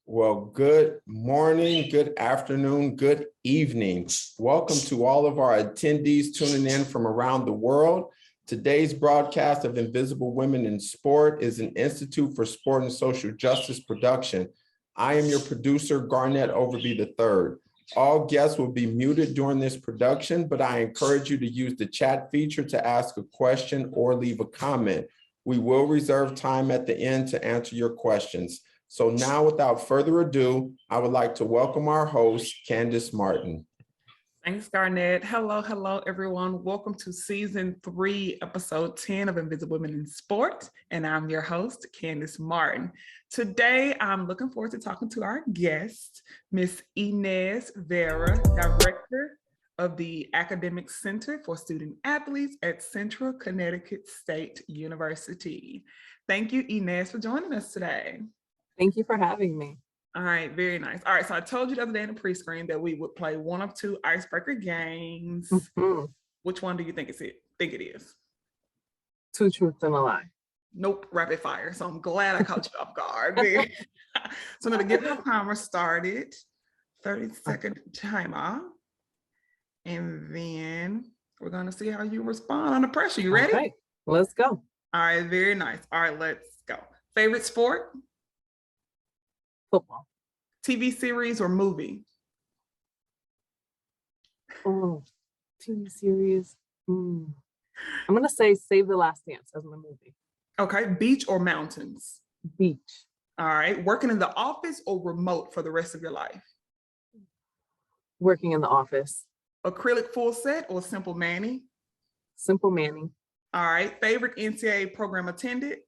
Well, good morning, good afternoon, good evening. Welcome to all of our attendees tuning in from around the world. Today's broadcast of Invisible Women in Sport is an Institute for Sport and Social Justice production. I am your producer, Garnett Overby III. All guests will be muted during this production, but I encourage you to use the chat feature to ask a question or leave a comment. We will reserve time at the end to answer your questions. So now, without further ado, I would like to welcome our host, Candace Martin. Thanks, Garnett. Hello, everyone. Welcome to season 3, episode 10 of Invisible Women in Sport. And I'm your host, Candace Martin. Today, I'm looking forward to talking to our guest, Miss Inez Vera, Director of the Academic Center for Student Athletes at Central Connecticut State University. Thank you, Inez, for joining us today. Thank you for having me. All right, very nice. All right, so I told you the other day in the pre-screen that we would play one of 2 icebreaker games. Which one do you think it is? 2 truths and a lie. Nope, rapid fire. So I'm glad I caught you off guard. So I'm gonna get my timer started. 30-second timer. And then we're gonna see how you respond under pressure. You ready? Okay, let's go. All right, very nice. All right, let's go. Favorite sport? Football. TV series or movie? Oh, TV series. I'm gonna say Save the Last Dance as my movie. Okay, beach or mountains? Beach. All right, working in the office or remote for the rest of your life? Working in the office. Acrylic full set or simple mani? Simple Manning. All right, favorite NCAA program attended?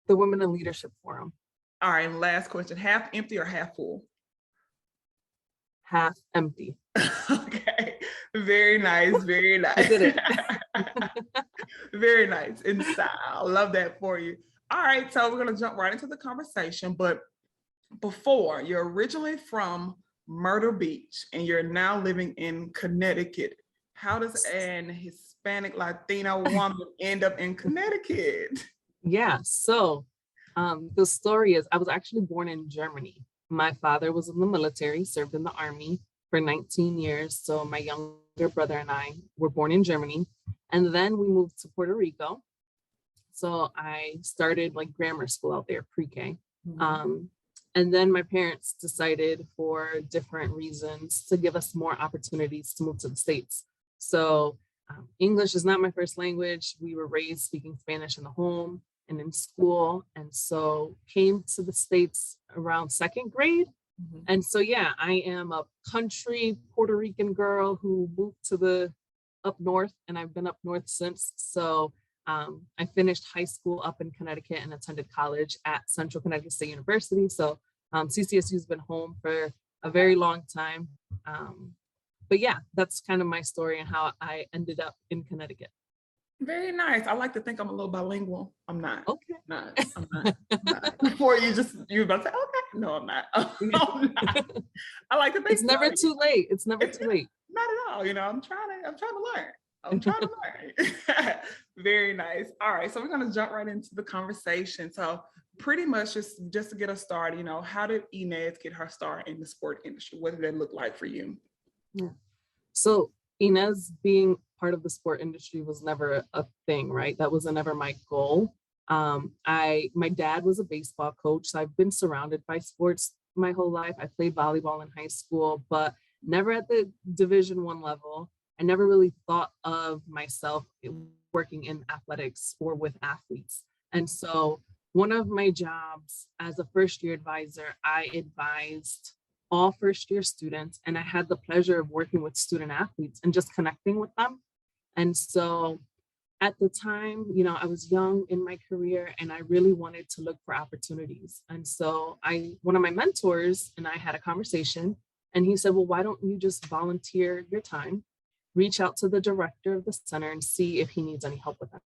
The Women in Leadership Forum. All right, and last question, half empty or half full? Half empty. Okay, very nice, very nice. I did it. Very nice, in style, love that for you. All right, so we're gonna jump right into the conversation, but before, you're originally from Myrtle Beach and you're now living in Connecticut. How does an Hispanic Latino woman end up in Connecticut? Yeah, so the story is I was actually born in Germany. My father was in the military, served in the army for 19 years. So my younger brother and I were born in Germany. And then we moved to Puerto Rico. So I started like grammar school out there, pre-K. And then my parents decided for different reasons to give us more opportunities to move to the States. So English is not my first language. We were raised speaking Spanish in the home and in school. And so came to the States around 2nd grade. And so, yeah, I am a country Puerto Rican girl who moved to the up north, and I've been up north since. So I finished high school up in Connecticut and attended college at Central Connecticut State University. So Ccsu has been home for a very long time. But yeah, that's kind of my story and how I ended up in Connecticut. Very nice. I like to think I'm a little bilingual. I'm not. Okay. I'm not. Before you were about to say, okay. No, I'm not. I'm not. I like to think it's never too late. It's never too late. Not at all. You know, I'm trying to learn. Very nice. All right. So we're going to jump right into the conversation. So pretty much just to get us started, you know, how did Inez get her start in the sport industry? What did that look like for you? Yeah. So Inez being part of the sport industry was never a thing, right? That was never my goal. My dad was a baseball coach, so I've been surrounded by sports my whole life. I played volleyball in high school, but never at the Division I level. I never really thought of myself working in athletics or with athletes. And so one of my jobs as a first-year advisor, I advised all first-year students, and I had the pleasure of working with student athletes and just connecting with them. And so at the time, you know, I was young in my career and I really wanted to look for opportunities. And so one of my mentors and I had a conversation, and he said, well, why don't you just volunteer your time, reach out to the director of the center and see if he needs any help with that.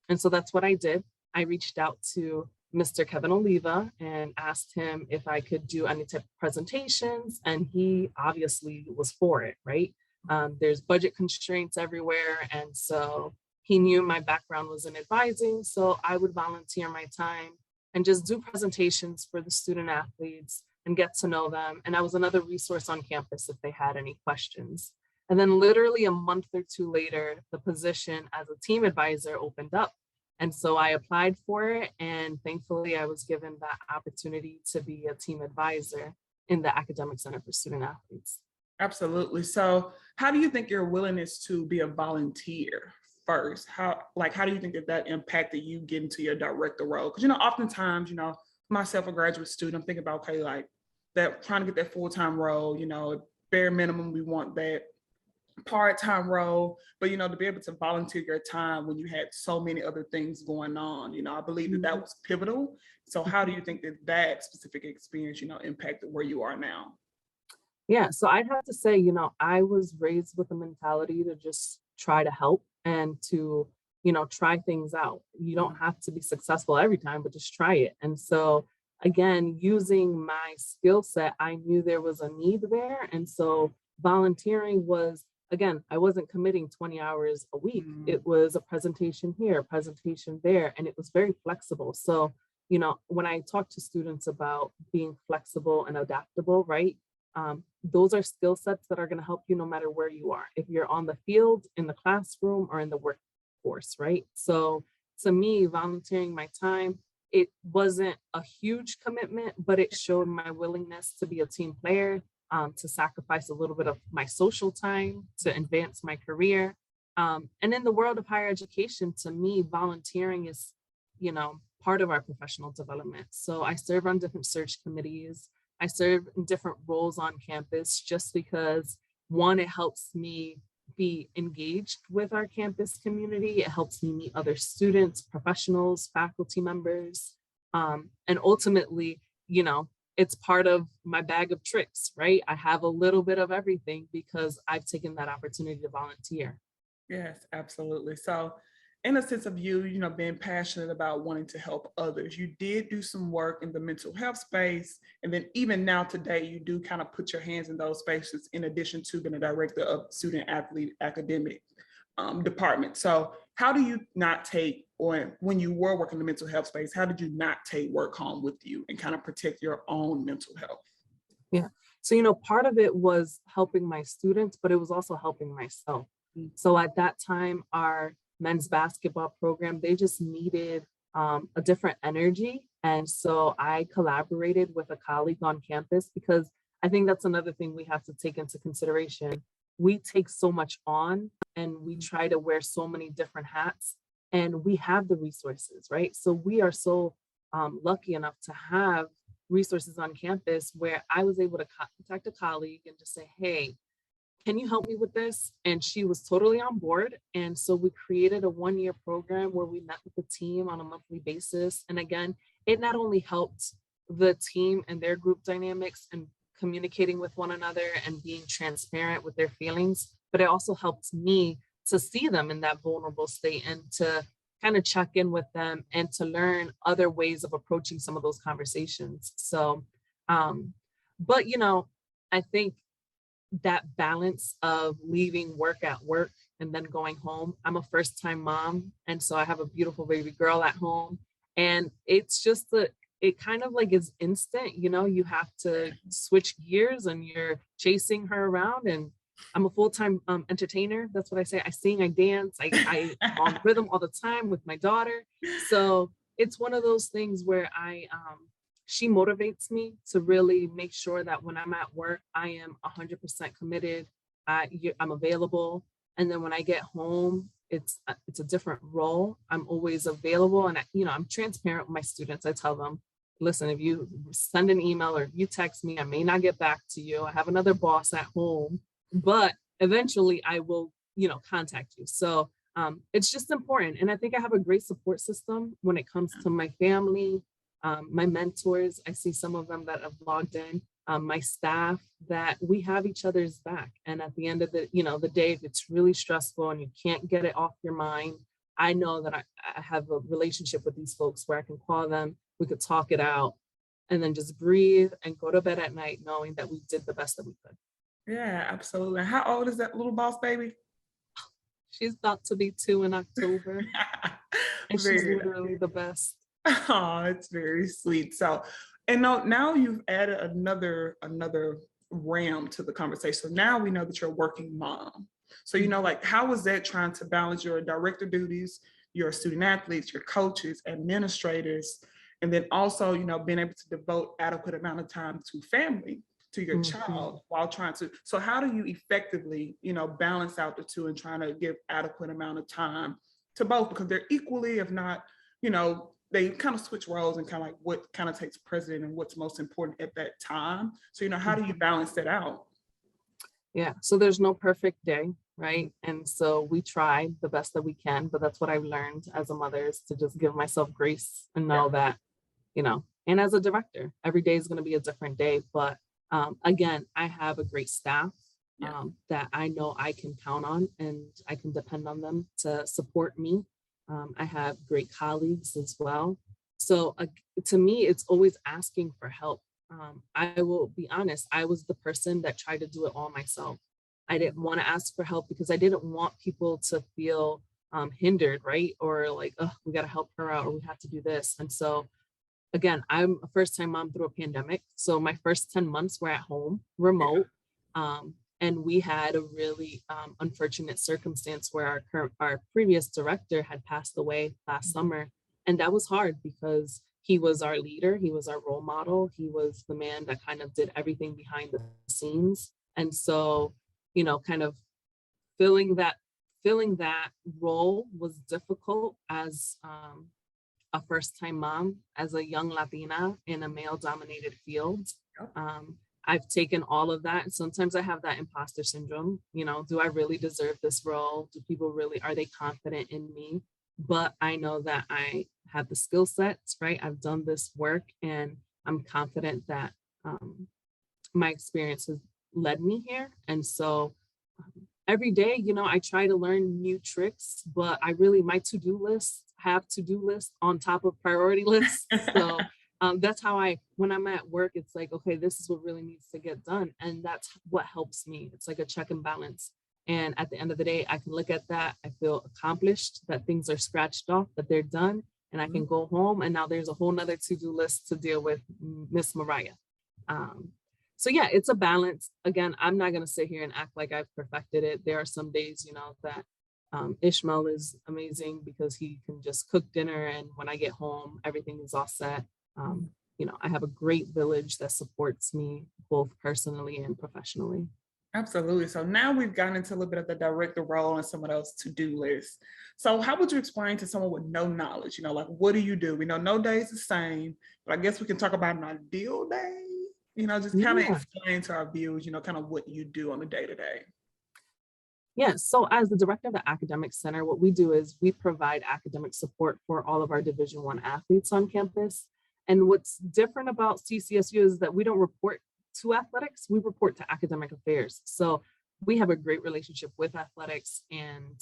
And so that's what I did. I reached out to Mr. Kevin Oliva and asked him if I could do any type of presentations, and he obviously was for it, right? There's budget constraints everywhere, and so he knew my background was in advising, so I would volunteer my time and just do presentations for the student athletes and get to know them. And I was another resource on campus if they had any questions. And then literally a month or two later, the position as a team advisor opened up. And so I applied for it, and thankfully I was given that opportunity to be a team advisor in the Academic Center for Student Athletes. Absolutely. So how do you think your willingness to be a volunteer first, how do you think that impacted you getting to your director role? Because, oftentimes, myself, a graduate student, I'm thinking about, okay, like that, trying to get that full-time role, bare minimum, we want that part-time role, but to be able to volunteer your time when you had so many other things going on, I believe that was pivotal. So how do you think that specific experience, impacted where you are now? Yeah, so I'd have to say, I was raised with a mentality to just try to help and to, try things out. You don't have to be successful every time, but just try it. And so again, using my skill set, I knew there was a need there. And so volunteering was, again, I wasn't committing 20 hours a week. It was a presentation here, a presentation there, and it was very flexible. So, when I talk to students about being flexible and adaptable, right? Those are skill sets that are going to help you no matter where you are, if you're on the field, in the classroom, or in the workforce, right? So to me, volunteering my time, it wasn't a huge commitment, but it showed my willingness to be a team player, to sacrifice a little bit of my social time to advance my career. And in the world of higher education, to me, volunteering is, part of our professional development. So I serve on different search committees. I serve in different roles on campus just because, one, it helps me be engaged with our campus community. It helps me meet other students, professionals, faculty members. And ultimately, it's part of my bag of tricks, right? I have a little bit of everything because I've taken that opportunity to volunteer. Yes, absolutely. So in a sense of you, being passionate about wanting to help others, you did do some work in the mental health space. And then even now today, you do kind of put your hands in those spaces in addition to being a director of student athlete academic department. So how do you not take, or when you were working in the mental health space, how did you not take work home with you and kind of protect your own mental health? Yeah. So, part of it was helping my students, but it was also helping myself. So at that time, our men's basketball program, they just needed a different energy. And so I collaborated with a colleague on campus, because I think that's another thing we have to take into consideration. We take so much on and we try to wear so many different hats, and we have the resources, right? So we are so lucky enough to have resources on campus where I was able to contact a colleague and just say, hey, can you help me with this? And she was totally on board. And so we created a 1-year program where we met with the team on a monthly basis. And again, it not only helped the team and their group dynamics and communicating with one another and being transparent with their feelings, but it also helped me to see them in that vulnerable state and to kind of check in with them and to learn other ways of approaching some of those conversations. So, but I think that balance of leaving work at work and then going home. I'm a first-time mom, and so I have a beautiful baby girl at home. And it's just it kind of like is instant, you have to switch gears and you're chasing her around. And I'm a full-time entertainer. That's what I say. I sing, I dance, I'm on rhythm all the time with my daughter. So it's one of those things where she motivates me to really make sure that when I'm at work, I am 100% committed. I'm available. And then when I get home, it's a different role. I'm always available. And I'm transparent with my students. I tell them, listen, if you send an email or if you text me, I may not get back to you. I have another boss at home, but eventually I will, contact you. So it's just important. And I think I have a great support system when it comes to my family, my mentors. I see some of them that have logged in, my staff, that we have each other's back. And at the end of the day, if it's really stressful and you can't get it off your mind, I know that I have a relationship with these folks where I can call them, we could talk it out, and then just breathe and go to bed at night knowing that we did the best that we could. Yeah, absolutely. How old is that little boss baby? She's about to be 2 in October. And she's literally the best. Oh, it's very sweet. So, and now you've added another realm to the conversation. So now we know that you're a working mom. So, like, how was that trying to balance your director duties, your student athletes, your coaches, administrators, and then also, being able to devote adequate amount of time to family, to your child while trying to, so how do you effectively, balance out the two and trying to give adequate amount of time to both, because they're equally, if not, they kind of switch roles and kind of like what kind of takes precedent and what's most important at that time. So, how do you balance that out? Yeah, so there's no perfect day, right? And so we try the best that we can, but that's what I've learned as a mother, is to just give myself grace and know that, and as a director, every day is going to be a different day. But again, I have a great staff that I know I can count on, and I can depend on them to support me. I have great colleagues as well. So to me, it's always asking for help. I will be honest, I was the person that tried to do it all myself. I didn't want to ask for help because I didn't want people to feel hindered, right? Or like, oh, we got to help her out, or we have to do this. And so again, I'm a first-time mom through a pandemic. So my first 10 months were at home, remote. And we had a really unfortunate circumstance where our previous director had passed away last summer. And that was hard because he was our leader, he was our role model, he was the man that kind of did everything behind the scenes. And so, kind of filling that role was difficult as a first-time mom, as a young Latina in a male-dominated field. I've taken all of that. Sometimes I have that imposter syndrome. Do I really deserve this role? Do people really, are they confident in me? But I know that I have the skill sets, right? I've done this work, and I'm confident that my experience has led me here. And so every day, I try to learn new tricks, but my to-do lists have to-do lists on top of priority lists. So that's how when I'm at work, it's like, okay, this is what really needs to get done. And that's what helps me. It's like a check and balance. And at the end of the day, I can look at that. I feel accomplished, that things are scratched off, that they're done. And I can go home, and now there's a whole nother to-do list to deal with Miss Mariah. So yeah, it's a balance. Again, I'm not going to sit here and act like I've perfected it. There are some days, that Ishmael is amazing because he can just cook dinner. And when I get home, everything is all set. I have a great village that supports me both personally and professionally. Absolutely. So now we've gotten into a little bit of the director role and some of those to-do lists. So how would you explain to someone with no knowledge, like, what do you do? We know no day is the same, but I guess we can talk about an ideal day, just kind of explain to our viewers, kind of what you do on the day-to-day. Yeah, so as the director of the academic center, what we do is we provide academic support for all of our Division I athletes on campus. And what's different about CCSU is that we don't report to athletics, we report to academic affairs. So we have a great relationship with athletics. And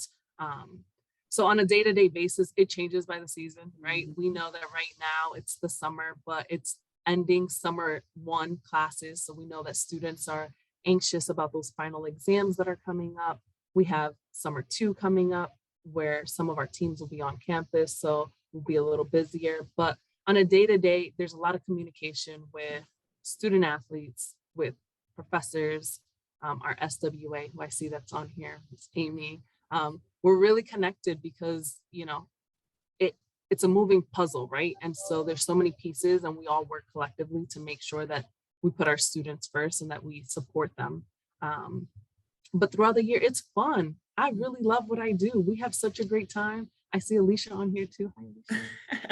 so on a day-to-day basis, it changes by the season, right? We know that right now it's the summer, but it's ending summer 1 classes. So we know that students are anxious about those final exams that are coming up. We have summer 2 coming up where some of our teams will be on campus. So we'll be a little busier, but on a day-to-day, there's a lot of communication with student athletes, with professors, our SWA, who I see that's on here, it's Amy. We're really connected because, it's a moving puzzle, right? And so there's so many pieces, and we all work collectively to make sure that we put our students first and that we support them. But throughout the year, it's fun. I really love what I do. We have such a great time. I see Alicia on here too. Hi,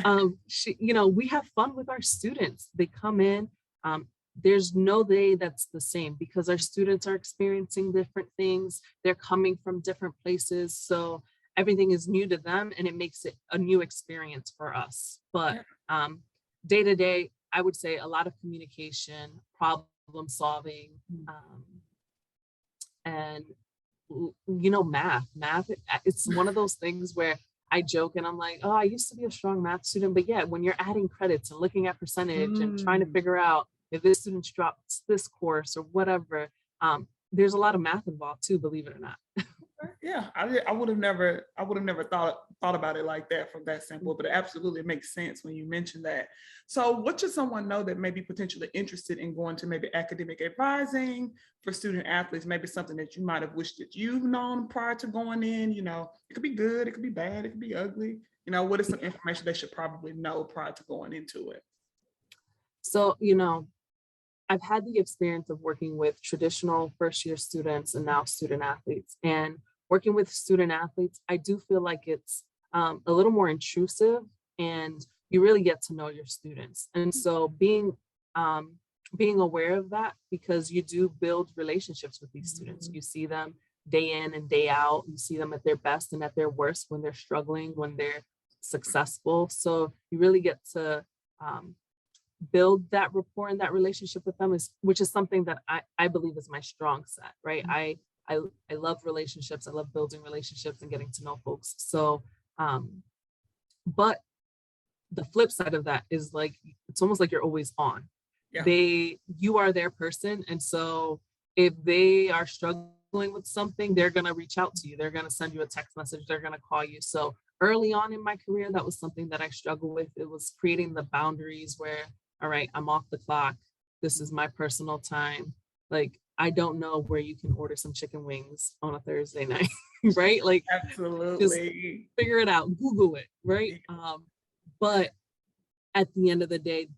Alicia. We have fun with our students. They come in. There's no day that's the same because our students are experiencing different things. They're coming from different places. So everything is new to them, and it makes it a new experience for us. But day to day, I would say a lot of communication, problem solving, and math. It's one of those things where I joke and I'm like, oh, I used to be a strong math student, but yeah, when you're adding credits and looking at percentage and trying to figure out if this student drops this course or whatever, there's a lot of math involved too, believe it or not. Yeah, I would have never thought about it like that from that standpoint, but it absolutely makes sense when you mention that. So what should someone know that may be potentially interested in going to maybe academic advising for student athletes, maybe something that you might have wished that you've known prior to going in? It could be good, it could be bad, it could be ugly. What is some information they should probably know prior to going into it? So, I've had the experience of working with traditional first year students and now student athletes. And working with student athletes, I do feel like it's a little more intrusive, and you really get to know your students. And so being aware of that, because you do build relationships with these students. You see them day in and day out. You see them at their best and at their worst, when they're struggling, when they're successful. So you really get to build that rapport and that relationship with them, which is something that I believe is my strong set, right? I love relationships. I love building relationships and getting to know folks. So, but the flip side of that is like, it's almost like you're always on. Yeah. You are their person. And so if they are struggling with something, they're going to reach out to you. They're going to send you a text message. They're going to call you. So early on in my career, that was something that I struggled with. It was creating the boundaries where, all right, I'm off the clock. This is my personal time. Like, I don't know where you can order some chicken wings on a Thursday night, right? Like, absolutely, just figure it out, Google it, right? But at the end of the day,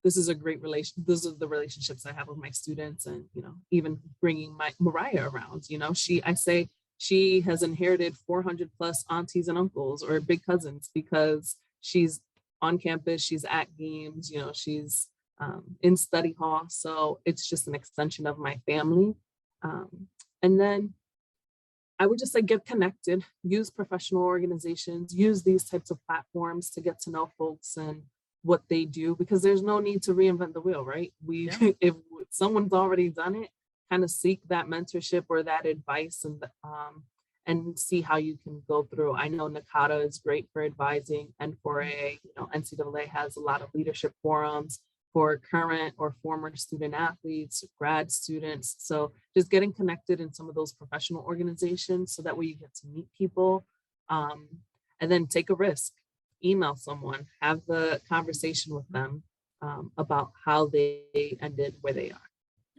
this is a great relation. Those are the relationships I have with my students, and even bringing my Mariah around. I say she has inherited 400 plus aunties and uncles or big cousins, because she's on campus, she's at games, she's in study hall. So it's just an extension of my family. And then I would just say get connected, use professional organizations, use these types of platforms to get to know folks and what they do, because there's no need to reinvent the wheel, right? If someone's already done it, kind of seek that mentorship or that advice, and see how you can go through. I know NACADA is great for advising, and N4A, NCAA has a lot of leadership forums for current or former student athletes, grad students. So just getting connected in some of those professional organizations, so that way you get to meet people, and then take a risk, email someone, have the conversation with them about how they ended where they are.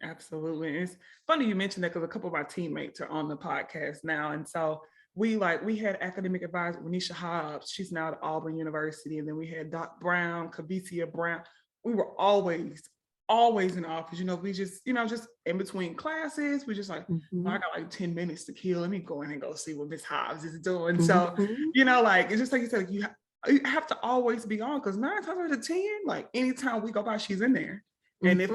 Absolutely. It's funny you mentioned that, because a couple of our teammates are on the podcast now. And so we had academic advisor Renisha Hobbs. She's now at Auburn University. And then we had Doc Brown, Kavicia Brown. We were always in the office. We just, just in between classes, we just like, I got like 10 minutes to kill. Let me go in and go see what Miss Hobbs is doing. So, it's just like you said, you have to always be on, because 9 times out of 10, like anytime we go by, she's in there. And if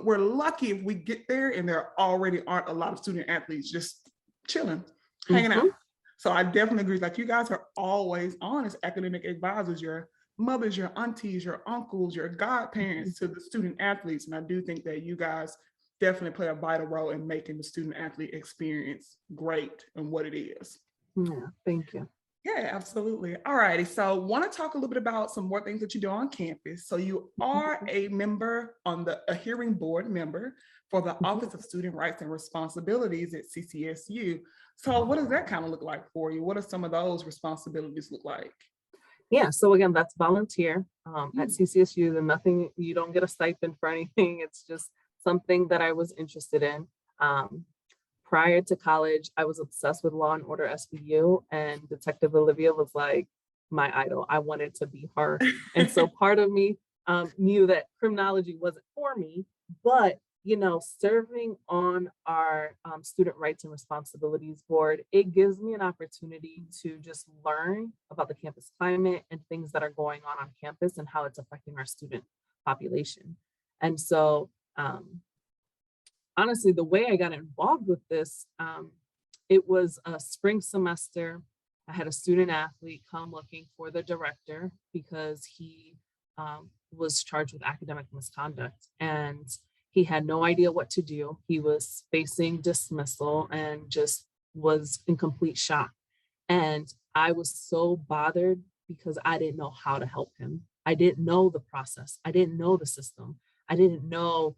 we're lucky if we get there and there already aren't a lot of student athletes just chilling, hanging out. So I definitely agree. Like, you guys are always on as academic advisors, your mothers, your aunties, your uncles, your godparents to the student athletes. And I do think that you guys definitely play a vital role in making the student athlete experience great and what it is. Yeah, thank you. Yeah, absolutely. All righty. So want to talk a little bit about some more things that you do on campus. So you are a member a hearing board member for the Office of Student Rights and Responsibilities at Ccsu. So what does that kind of look like for you? What are some of those responsibilities look like? Yeah, so again, that's volunteer at Ccsu. And nothing, you don't get a stipend for anything. It's just something that I was interested in. Prior to college, I was obsessed with Law and Order SVU, and Detective Olivia was like my idol. I wanted to be her. And so part of me knew that criminology wasn't for me, but serving on our Student Rights and Responsibilities Board, it gives me an opportunity to just learn about the campus climate and things that are going on campus and how it's affecting our student population. And so honestly, the way I got involved with this, it was a spring semester. I had a student athlete come looking for the director because he was charged with academic misconduct, and he had no idea what to do. He was facing dismissal and just was in complete shock. And I was so bothered because I didn't know how to help him. I didn't know the process. I didn't know the system. I didn't know,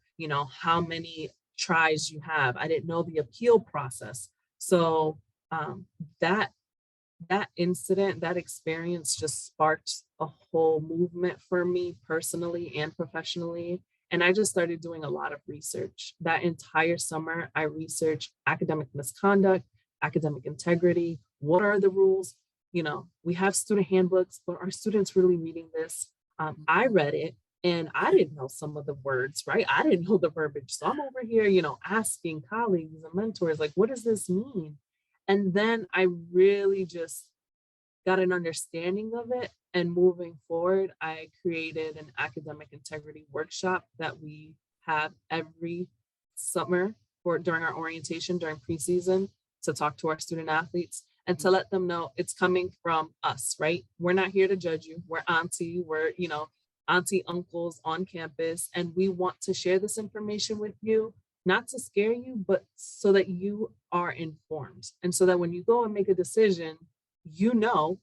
how many tries you have. I didn't know the appeal process. So that that incident, that experience just sparked a whole movement for me personally and professionally. And I just started doing a lot of research. That entire summer, I researched academic misconduct, academic integrity. What are the rules? You know, we have student handbooks, but are students really reading this? I read it and I didn't know some of the words, right? I didn't know the verbiage. So I'm over here, asking colleagues and mentors, like, what does this mean? And then I really just got an understanding of it. And moving forward, I created an academic integrity workshop that we have every summer or during our orientation, during preseason, to talk to our student athletes and to let them know it's coming from us, right? We're not here to judge you. We're auntie, uncles on campus, and we want to share this information with you, not to scare you, but so that you are informed. And so that when you go and make a decision,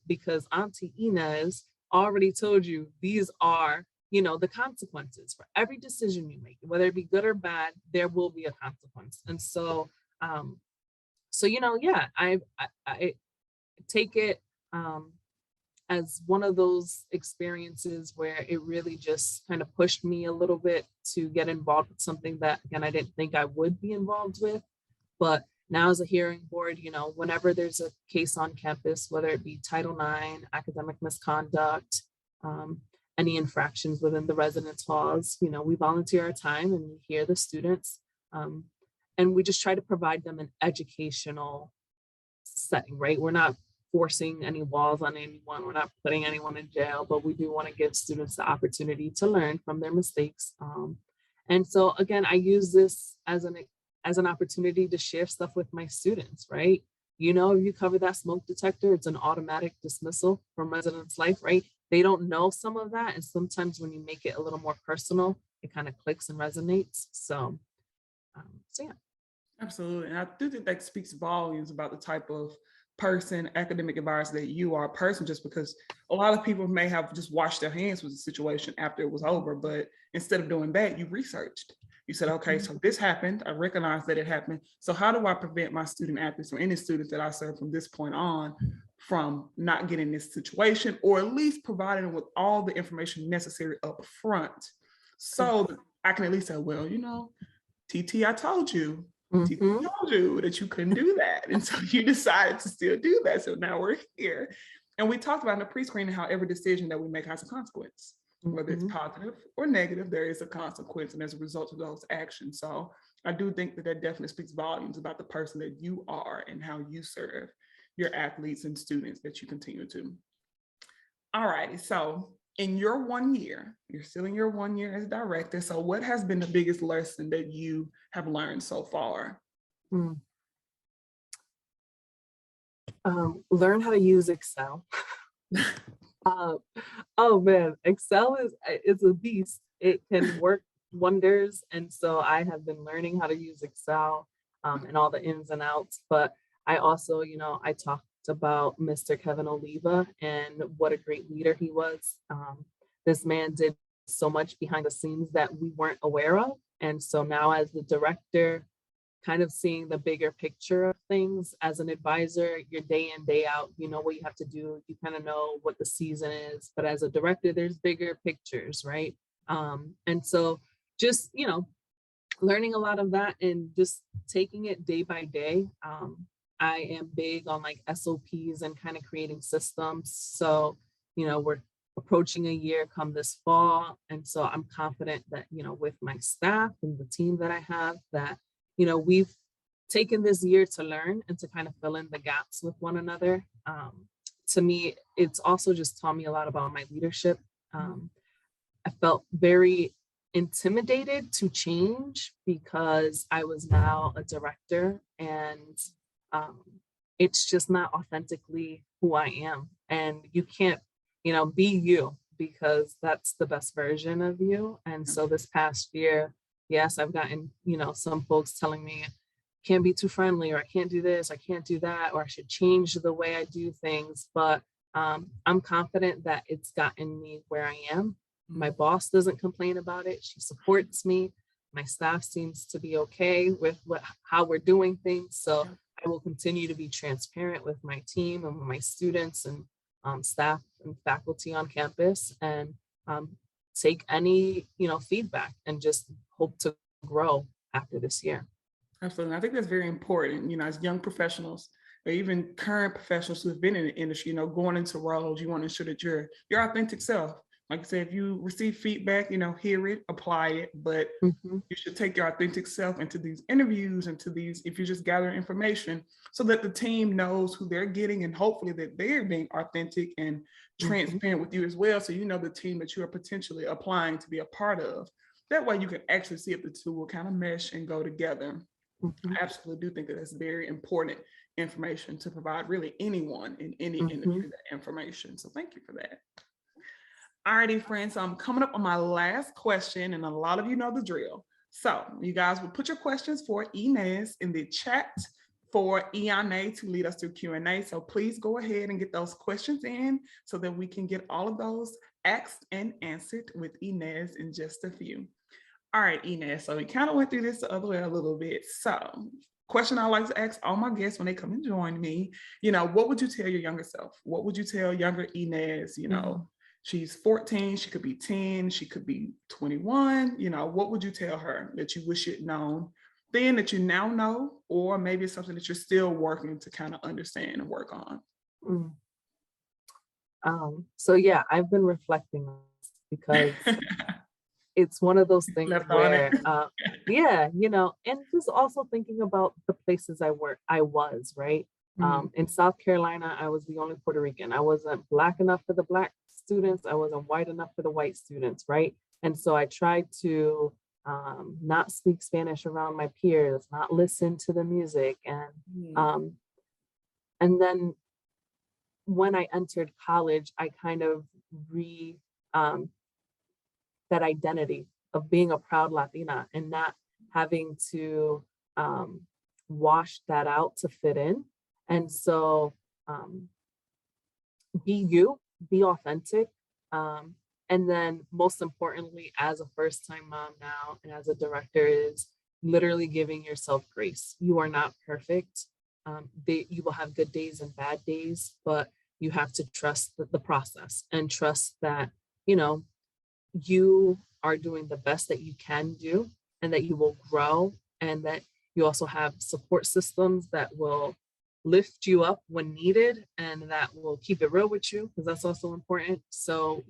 because Auntie Inez already told you these are, the consequences for every decision you make, whether it be good or bad, there will be a consequence. And so, I take it as one of those experiences where it really just kind of pushed me a little bit to get involved with something that, again, I didn't think I would be involved with. But now as a hearing board, whenever there's a case on campus, whether it be Title IX, academic misconduct, any infractions within the residence halls, we volunteer our time and we hear the students. And we just try to provide them an educational setting, right? We're not forcing any walls on anyone. We're not putting anyone in jail, but we do want to give students the opportunity to learn from their mistakes. And so again, I use this as an opportunity to share stuff with my students, right? If you cover that smoke detector, it's an automatic dismissal from residence life, right? They don't know some of that. And sometimes when you make it a little more personal, it kind of clicks and resonates. So yeah. Absolutely. And I do think that speaks volumes about the type of person, academic advisor that you are, just because a lot of people may have just washed their hands with the situation after it was over. But instead of doing that, you researched. You said, okay, so this happened. I recognize that it happened. So how do I prevent my student athletes or any students that I serve from this point on from not getting this situation, or at least providing them with all the information necessary up front so that I can at least say, well, TT, I told you. TT told you that you couldn't do that. And so you decided to still do that. So now we're here. And we talked about in the pre-screening how every decision that we make has a consequence. Whether it's positive or negative, there is a consequence and as a result of those actions. So I do think that definitely speaks volumes about the person that you are and how you serve your athletes and students that you continue to. All righty. So in your 1 year, you're still in your 1 year as director. So what has been the biggest lesson that you have learned so far? Learn how to use Excel. Oh man, Excel is a beast. It can work wonders. And so I have been learning how to use Excel and all the ins and outs. But I also, I talked about Mr. Kevin Oliva and what a great leader he was. This man did so much behind the scenes that we weren't aware of. And so now as the director, kind of seeing the bigger picture of things as an advisor, your day in, day out, you know what you have to do, you kind of know what the season is, but as a director, there's bigger pictures, right? And so just, learning a lot of that and just taking it day by day. I am big on like SOPs and kind of creating systems. So, we're approaching a year come this fall. And so I'm confident that, with my staff and the team that I have, that we've taken this year to learn and to kind of fill in the gaps with one another. To me, it's also just taught me a lot about my leadership. I felt very intimidated to change because I was now a director and it's just not authentically who I am. And you can't, be you because that's the best version of you. And so this past year, yes, I've gotten, some folks telling me can't be too friendly, or I can't do this, I can't do that, or I should change the way I do things. But I'm confident that it's gotten me where I am. My boss doesn't complain about it. She supports me. My staff seems to be okay with how we're doing things. So I will continue to be transparent with my team and with my students and staff and faculty on campus, and take any, feedback, and just hope to grow after this year. Absolutely. I think that's very important, as young professionals or even current professionals who have been in the industry, going into roles, you want to ensure that you're your authentic self. Like I said, if you receive feedback, hear it, apply it, but Mhm. you should take your authentic self into these interviews, into these, if you're just gathering information, so that the team knows who they're getting, and hopefully that they're being authentic and transparent with you as well. So the team that you are potentially applying to be a part of. That way you can actually see if the two will kind of mesh and go together. Mhm. I absolutely do think that that's very important information to provide really anyone in any Mhm. industry, that information. So thank you for that. Alrighty, friends, so I'm coming up on my last question, and a lot of you know the drill. So you guys will put your questions for Inez in the chat for ENA to lead us through Q&A. So please go ahead and get those questions in so that we can get all of those asked and answered with Inez in just a few. All right, Inez, so we kind of went through this the other way a little bit. So question I like to ask all my guests when they come and join me, what would you tell your younger self? What would you tell younger Inez, She's 14, she could be 10, she could be 21. What would you tell her that you wish you'd known then that you now know, or maybe it's something that you're still working to kind of understand and work on? So yeah, I've been reflecting on this because it's one of those things Left on it. where, yeah, and just also thinking about the places I was, right? In South Carolina, I was the only Puerto Rican. I wasn't Black enough for the Black students. I wasn't white enough for the white students, right? And so I tried to not speak Spanish around my peers, not listen to the music. And then when I entered college, I kind of that identity of being a proud Latina and not having to wash that out to fit in. And so be you, be authentic. And then most importantly, as a first-time mom now and as a director, is literally giving yourself grace. You are not perfect. You will have good days and bad days, but you have to trust the process and trust that, you are doing the best that you can do, and that you will grow, and that you also have support systems that will lift you up when needed and that will keep it real with you, because that's also important. So,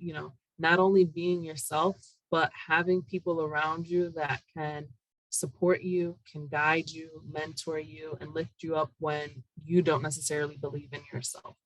not only being yourself, but having people around you that can support you, can guide you, mentor you, and lift you up when you don't necessarily believe in yourself.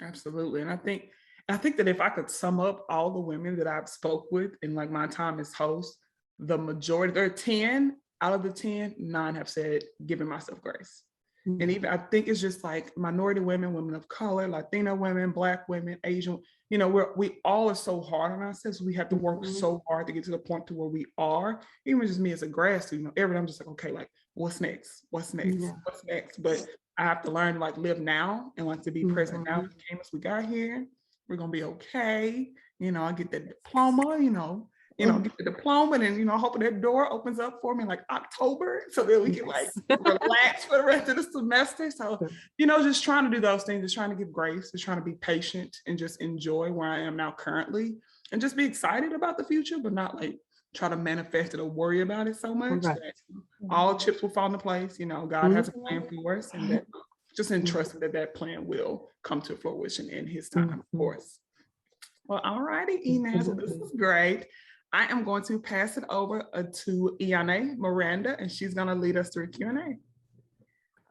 Absolutely. And I think that if I could sum up all the women that I've spoke with in like my time as host, the majority, there are 10 out of the 10, 9 have said, giving myself grace. And even I think it's just like minority women, women of color, Latino women, Black women, Asian, we all are so hard on ourselves. We have to work so hard to get to the point to where we are. Even just me as a grad student, every day I'm just like, okay, like what's next? What's next? Yeah. What's next? But I have to learn to like live now and like to be present now. The campus we got here, we're gonna be okay. I get that diploma, get the diploma, and hoping that door opens up for me in like October so that we can like relax for the rest of the semester. So, just trying to do those things, just trying to give grace, just trying to be patient and just enjoy where I am now currently, and just be excited about the future, but not like try to manifest it or worry about it so much that all chips will fall into place. God has a plan for us, and that just entrusting that plan will come to fruition in His time, of course. Well, all righty, Inez, this is great. I am going to pass it over to Iane Miranda, and she's going to lead us through Q&A.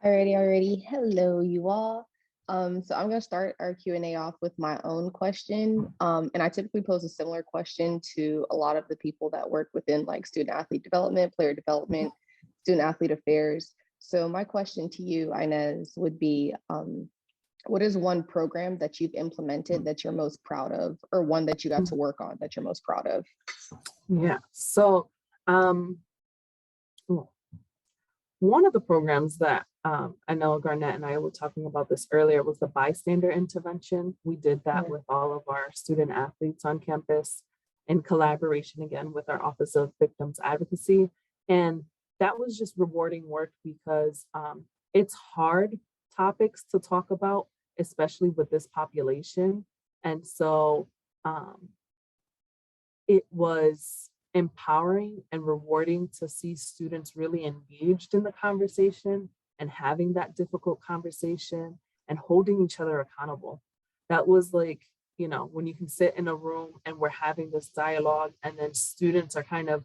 Alrighty. Hello, you all. So I'm going to start our Q&A off with my own question. And I typically pose a similar question to a lot of the people that work within like student athlete development, player development, student athlete affairs. So my question to you, Inez, would be, what is one program that you've implemented that you're most proud of, or one that you got to work on that you're most proud of? Yeah, so one of the programs that I know Garnett and I were talking about this earlier was the bystander intervention. We did that with all of our student athletes on campus in collaboration again with our Office of Victims Advocacy. And that was just rewarding work because it's hard topics to talk about, especially with this population. And so it was empowering and rewarding to see students really engaged in the conversation and having that difficult conversation and holding each other accountable. That was like, you know, when you can sit in a room and we're having this dialogue and then students are kind of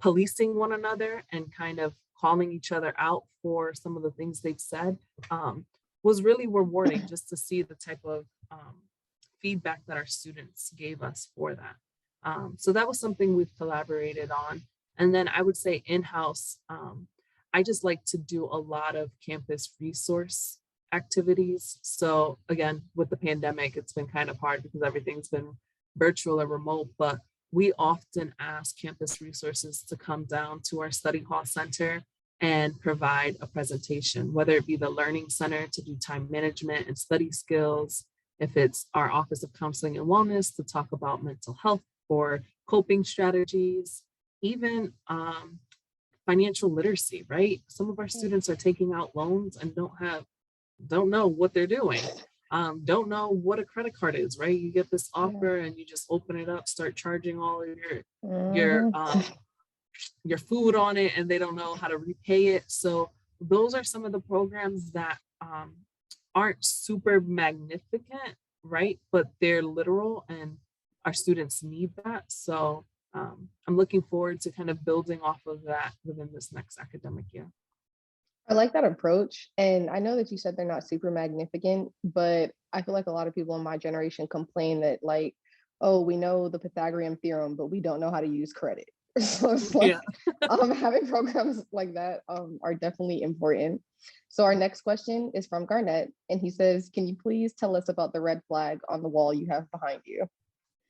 policing one another and kind of calling each other out for some of the things they've said, was really rewarding just to see the type of feedback that our students gave us for that. So that was something we've collaborated on. And then I would say in-house, I just like to do a lot of campus resource activities. So again, with the pandemic, it's been kind of hard because everything's been virtual or remote, but we often ask campus resources to come down to our study hall center and provide a presentation, whether it be the Learning Center to do time management and study skills, if it's our Office of Counseling and Wellness to talk about mental health or coping strategies, even financial literacy, right? Some of our students are taking out loans and don't know what they're doing, don't know what a credit card is, right? You get this offer and you just open it up, start charging all of your food on it, and they don't know how to repay it. So those are some of the programs that aren't super magnificent, right? But they're literal and our students need that. So I'm looking forward to kind of building off of that within this next academic year. I like that approach. And I know that you said they're not super magnificent, but I feel like a lot of people in my generation complain that like, oh, we know the Pythagorean theorem, but we don't know how to use credit. So it's like having programs like that are definitely important. So our next question is from Garnett, and he says, can you please tell us about the red flag on the wall you have behind you?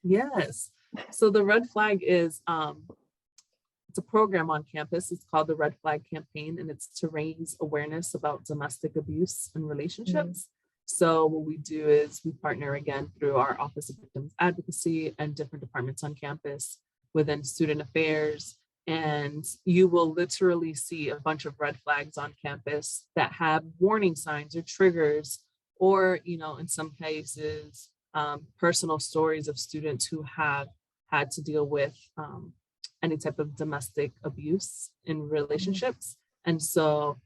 Yes. So the red flag is it's a program on campus. It's called the Red Flag Campaign, and it's to raise awareness about domestic abuse and relationships. So what we do is we partner again through our Office of Victims Advocacy and different departments on campus within student affairs. And you will literally see a bunch of red flags on campus that have warning signs or triggers, or, you know, in some cases, personal stories of students who have had to deal with any type of domestic abuse in relationships. And so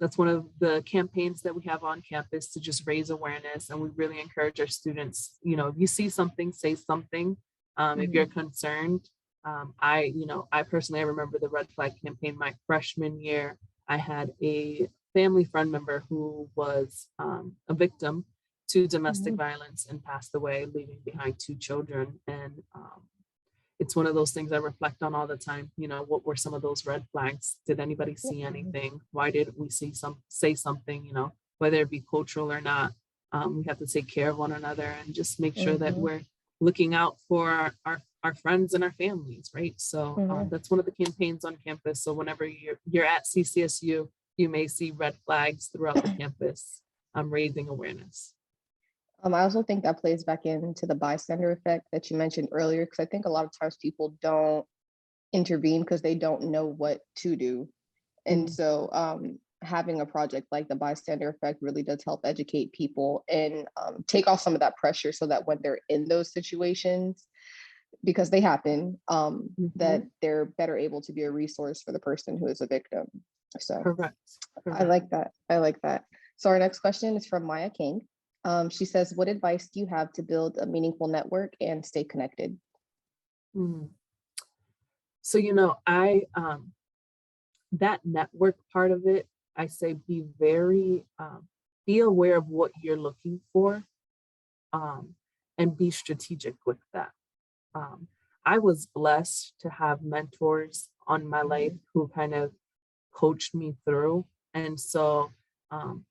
that's one of the campaigns that we have on campus to just raise awareness. And we really encourage our students, you know, if you see something, say something. If you're concerned, I personally, I remember the Red Flag Campaign my freshman year. I had a family friend member who was a victim to domestic violence and passed away, leaving behind 2 children. And it's one of those things I reflect on all the time. You know, what were some of those red flags? Did anybody see anything? Why didn't we say something, you know, whether it be cultural or not? We have to take care of one another and just make sure that we're looking out for our friends and our families, right? So that's one of the campaigns on campus. So whenever you're at CCSU, you may see red flags throughout the campus, raising awareness. I also think that plays back into the bystander effect that you mentioned earlier, because I think a lot of times people don't intervene because they don't know what to do. And so having a project like the bystander effect really does help educate people and take off some of that pressure so that when they're in those situations, because they happen, that they're better able to be a resource for the person who is a victim. So Correct. I like that. I like that. So our next question is from Maya King. She says, what advice do you have to build a meaningful network and stay connected? So, you know, that network part of it, I say be aware of what you're looking for, and be strategic with that. I was blessed to have mentors on my life who kind of coached me through. And so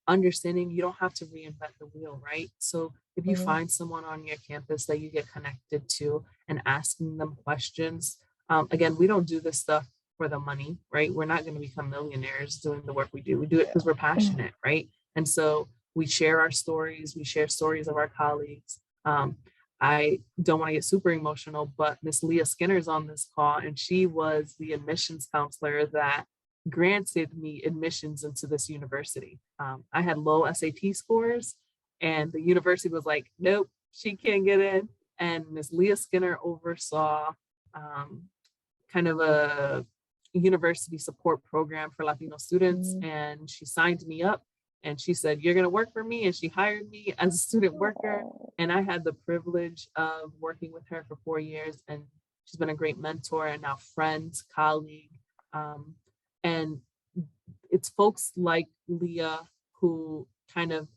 understanding you don't have to reinvent the wheel, right? So if you find someone on your campus that you get connected to and asking them questions, again, we don't do this stuff for the money, right? We're not going to become millionaires doing the work we do. We do it because we're passionate, right? And so we share our stories, we share stories of our colleagues. I don't want to get super emotional, but Miss Leah Skinner's on this call, and she was the admissions counselor that granted me admissions into this university. I had low SAT scores, and the university was like, nope, she can't get in. And Ms. Leah Skinner oversaw kind of a university support program for Latino students. And she signed me up and she said, you're going to work for me. And she hired me as a student worker. And I had the privilege of working with her for 4 years. And she's been a great mentor and now friend, colleague. And it's folks like Leah who kind of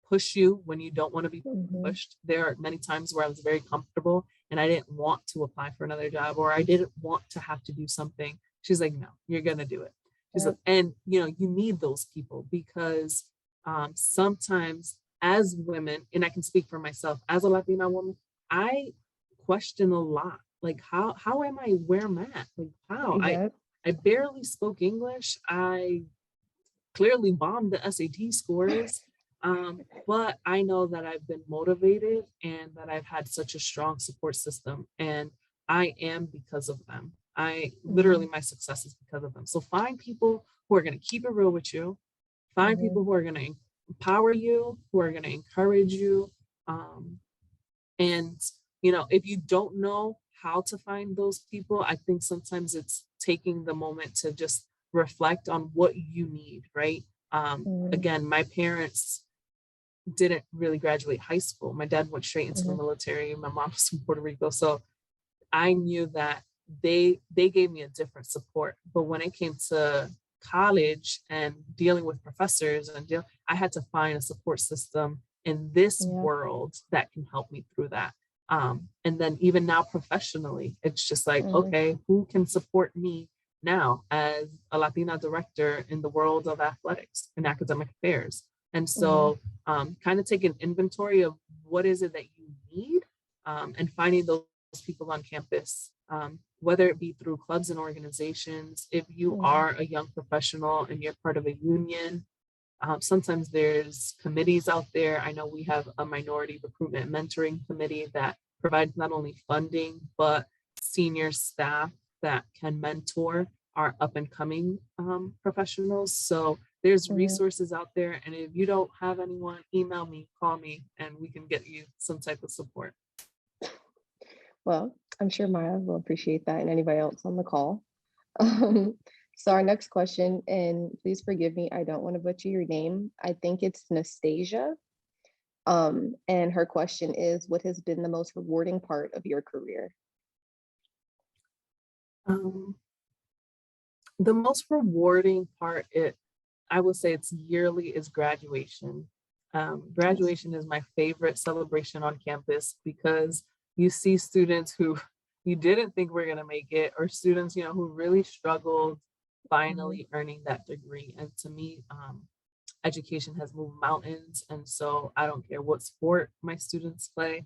push you when you don't want to be pushed. There are many times where I was very comfortable and I didn't want to apply for another job, or I didn't want to have to do something. She's like, no, you're going to do it. She's like, and you need those people because sometimes as women, and I can speak for myself as a Latina woman, I question a lot. Like, how am I where I'm at? Like, how? I barely spoke English. I clearly bombed the SAT scores. But I know that I've been motivated and that I've had such a strong support system, and I am because of them. Literally my success is because of them. So find people who are going to keep it real with you. Find people who are going to empower you, who are going to encourage you. And, if you don't know how to find those people, I think sometimes it's taking the moment to just reflect on what you need, right? Again, my parents didn't really graduate high school. My dad went straight into the military. My mom was from Puerto Rico. So I knew that they gave me a different support. But when it came to college and dealing with professors I had to find a support system in this world that can help me through that. And then even now professionally, it's just like, okay, who can support me now as a Latina director in the world of athletics and academic affairs? And so kind of take an inventory of what is it that you need and finding those people on campus, whether it be through clubs and organizations. If you are a young professional and you're part of a union, sometimes there's committees out there. I know we have a minority recruitment mentoring committee that provides not only funding, but senior staff that can mentor our up and coming professionals. So there's resources out there. And if you don't have anyone, email me, call me, and we can get you some type of support. Well, I'm sure Maya will appreciate that and anybody else on the call. So our next question, and please forgive me, I don't want to butcher your name. I think it's Nastasia. And her question is, what has been the most rewarding part of your career? The most rewarding part, I would say it's yearly, is graduation. Graduation is my favorite celebration on campus because you see students who you didn't think were going to make it, or students, who really struggled finally earning that degree. And to me, education has moved mountains. And so I don't care what sport my students play,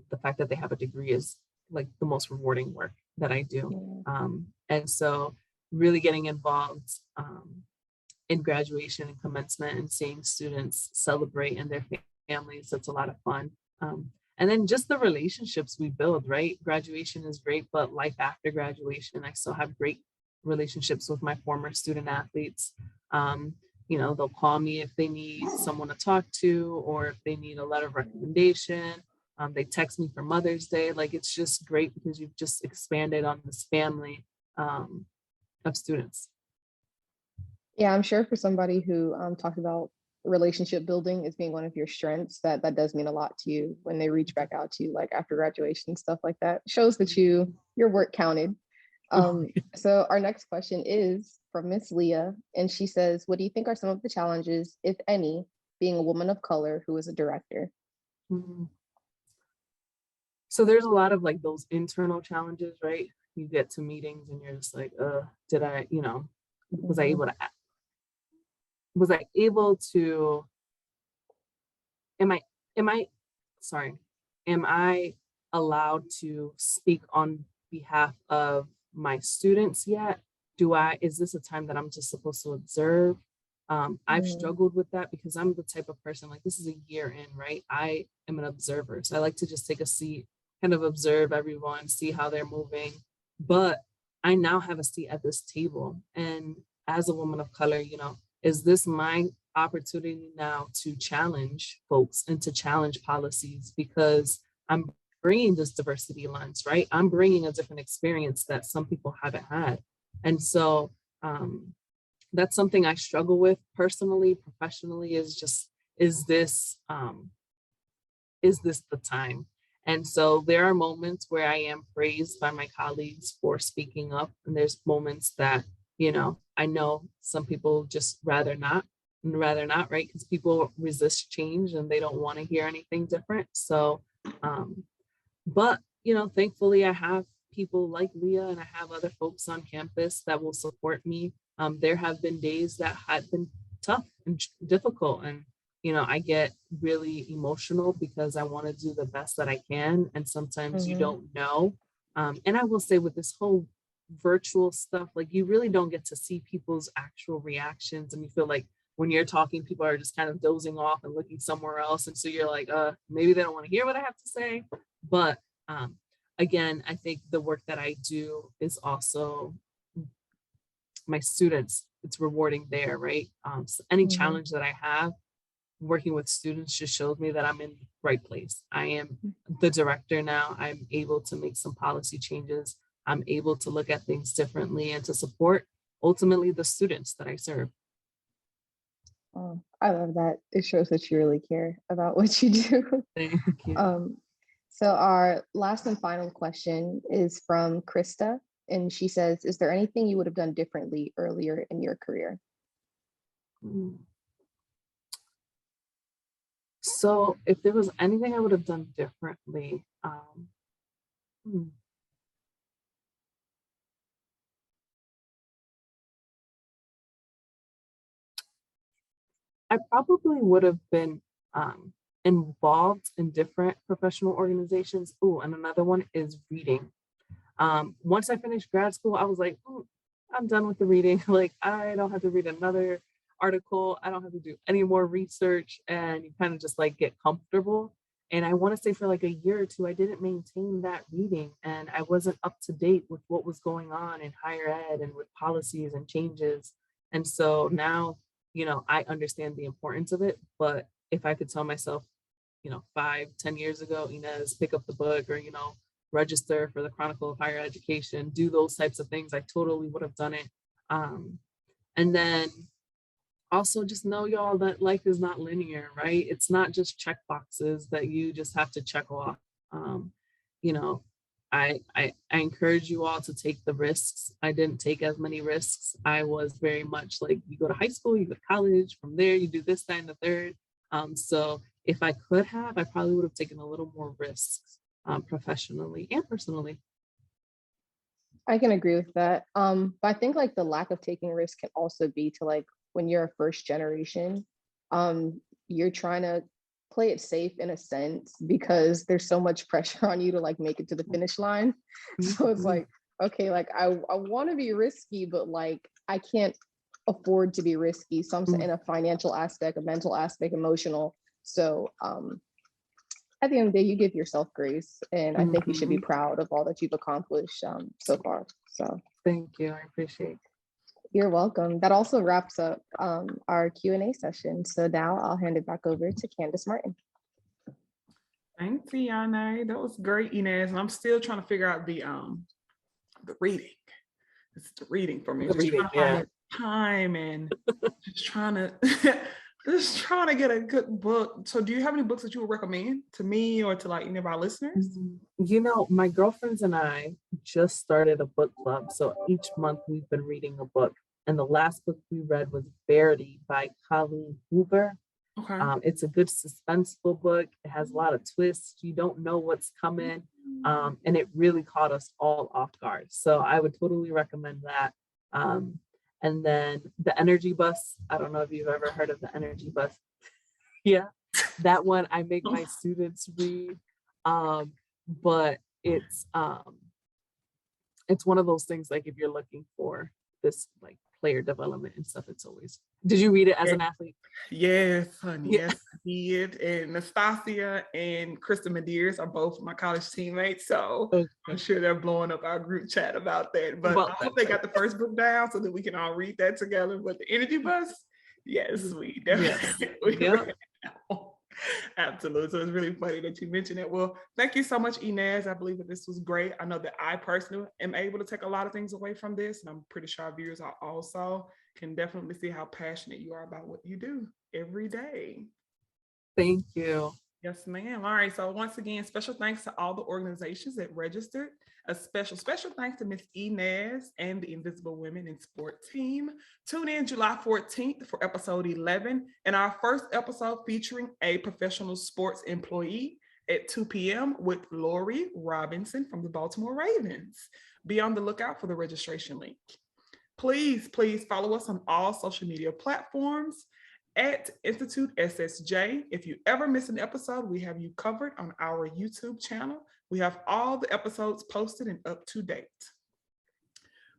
the fact that they have a degree is like the most rewarding work that I do. And so really getting involved in graduation and commencement and seeing students celebrate and their families, that's a lot of fun. And then just the relationships we build, right? Graduation is great, but life after graduation, I still have great relationships with my former student athletes. They'll call me if they need someone to talk to, or if they need a letter of recommendation. They text me for Mother's Day. Like, it's just great because you've just expanded on this family of students. Yeah, I'm sure for somebody who talked about relationship building as being one of your strengths, that does mean a lot to you when they reach back out to you, like after graduation, stuff like that. Shows that your work counted. So our next question is from Miss Leah, and she says, what do you think are some of the challenges, if any, being a woman of color who is a director? So there's a lot of like those internal challenges, right? You get to meetings and you're just like, did I, was I able to, am I allowed to speak on behalf of my students yet? Is this a time that I'm just supposed to observe? I've struggled with that because I'm the type of person, like, this is a year in, right? I am an observer. So I like to just take a seat, kind of observe everyone, see how they're moving. But I now have a seat at this table. And as a woman of color, is this my opportunity now to challenge folks and to challenge policies, because I'm bringing this diversity lens, right? I'm bringing a different experience that some people haven't had. And so that's something I struggle with personally, professionally, is this the time? And so there are moments where I am praised by my colleagues for speaking up. And there's moments that, I know some people just rather not, right? Because people resist change and they don't want to hear anything different. So, but, thankfully I have people like Leah and I have other folks on campus that will support me. There have been days that had been tough and difficult, and I get really emotional because I want to do the best that I can. And sometimes you don't know. And I will say, with this whole virtual stuff, like, you really don't get to see people's actual reactions. And you feel like when you're talking, people are just kind of dozing off and looking somewhere else. And so you're like, maybe they don't want to hear what I have to say. But again, I think the work that I do is also my students. It's rewarding there, right? So any challenge that I have working with students just shows me that I'm in the right place. I am the director now. I'm able to make some policy changes. I'm able to look at things differently and to support ultimately the students that I serve. Oh, I love that. It shows that you really care about what you do. Thank you. So our last and final question is from Krista. And she says, is there anything you would have done differently earlier in your career? So if there was anything I would have done differently, I probably would have been involved in different professional organizations. Oh, and another one is reading. Once I finished grad school, I was like, I'm done with the reading. Like, I don't have to read another article. I don't have to do any more research. And you kind of just like get comfortable. And I want to say for like a year or two, I didn't maintain that reading, and I wasn't up to date with what was going on in higher ed and with policies and changes. And so now, I understand the importance of it. But if I could tell myself, 5-10 years ago, Inez, pick up the book, or, register for the Chronicle of Higher Education, do those types of things, I totally would have done it. And then also just know, y'all, that life is not linear, right? It's not just check boxes that you just have to check off. I encourage you all to take the risks. I didn't take as many risks. I was very much like, you go to high school, you go to college, from there you do this, that, and the third. So if I could have, I probably would have taken a little more risks, professionally and personally. I can agree with that. But I think like the lack of taking risk can also be to like, when you're a first generation, you're trying to play it safe in a sense because there's so much pressure on you to like make it to the finish line. So it's like, okay, like I want to be risky, but like I can't afford to be risky. So I'm in a financial aspect, a mental aspect, emotional. So at the end of the day, you give yourself grace, and I think you should be proud of all that you've accomplished so far. So thank you. I appreciate it. You're welcome. That also wraps up our Q&A session. So now I'll hand it back over to Candace Martin. Thanks, Tiana. That was great, Inez. And I'm still trying to figure out the reading. It's the reading for me. The reading, find time and just trying to get a good book. So do you have any books that you would recommend to me or to like any of our listeners? My girlfriends and I just started a book club. So each month we've been reading a book. And the last book we read was Verity by Colleen Hoover. Okay. It's a good suspenseful book. It has a lot of twists. You don't know what's coming. And it really caught us all off guard. So I would totally recommend that. And then The Energy Bus. I don't know if you've ever heard of The Energy Bus. Yeah, that one I make my students read. But it's one of those things, like if you're looking for this like player development and stuff. It's always, did you read it as an athlete? Yes, honey. Yeah. Yes, I did. And Nastasia and Krista Medeiros are both my college teammates. So Okay. I'm sure they're blowing up our group chat about that. But I hope they got the first book down so that we can all read that together. But the energy bus, yes, we definitely read it now. Absolutely. So it's really funny that you mentioned it. Well, thank you so much, Inez. I believe that this was great. I know that I personally am able to take a lot of things away from this, and I'm pretty sure our viewers are also. Can definitely see how passionate you are about what you do every day. Thank you. Yes, ma'am. All right. So once again, special thanks to all the organizations that registered. A special thanks to Miss Inez and the Invisible Women in Sport team. Tune in July 14th for episode 11 and our first episode featuring a professional sports employee at 2 p.m. with Lori Robinson from the Baltimore Ravens. Be on the lookout for the registration link. Please follow us on all social media platforms at Institute SSJ. If you ever miss an episode, we have you covered on our YouTube channel. We have all the episodes posted and up to date.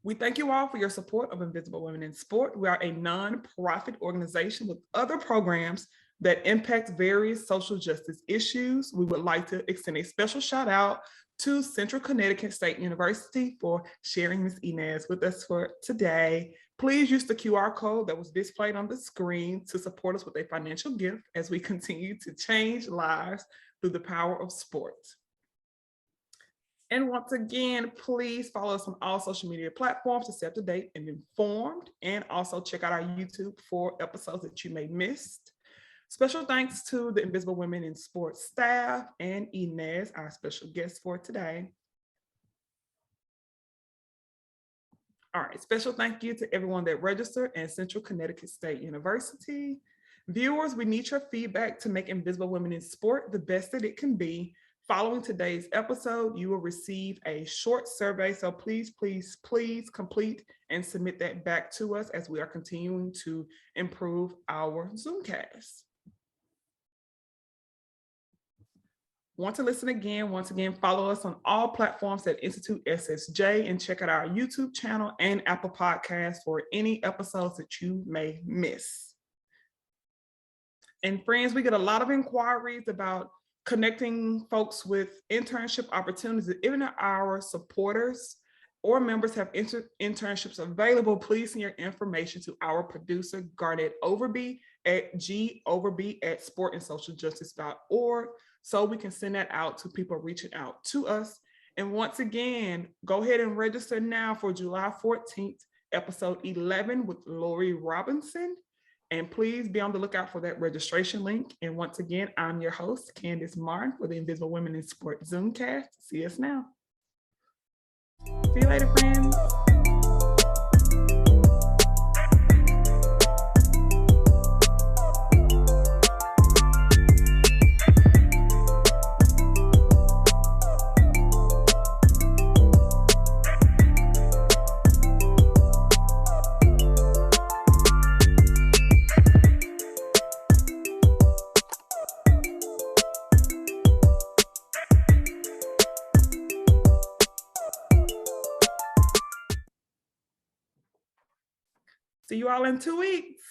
We thank you all for your support of Invisible Women in Sport. We are a non-profit organization with other programs that impact various social justice issues. We would like to extend a special shout out to Central Connecticut State University for sharing Ms. Inez with us for today. Please use the QR code that was displayed on the screen to support us with a financial gift as we continue to change lives through the power of sport. And once again, please follow us on all social media platforms to stay up to date and informed, and also check out our YouTube for episodes that you may miss. Special thanks to the Invisible Women in Sports staff and Inez, our special guest for today. All right, special thank you to everyone that registered and Central Connecticut State University. Viewers, we need your feedback to make Invisible Women in Sport the best that it can be. Following today's episode, you will receive a short survey. So please complete and submit that back to us as we are continuing to improve our Zoomcast. Want to listen again? Once again, follow us on all platforms at Institute SSJ and check out our YouTube channel and Apple Podcasts for any episodes that you may miss. And friends, we get a lot of inquiries about connecting folks with internship opportunities. Even our supporters or members have internships available, please send your information to our producer, Garnett Overby at goverby@sportandsocialjustice.org. So we can send that out to people reaching out to us. And once again, go ahead and register now for July 14th, episode 11 with Lori Robinson. And please be on the lookout for that registration link. And once again, I'm your host, Candace Martin, for the Invisible Women in Sport Zoomcast. See us now. See you later, friends. See you all in 2 weeks.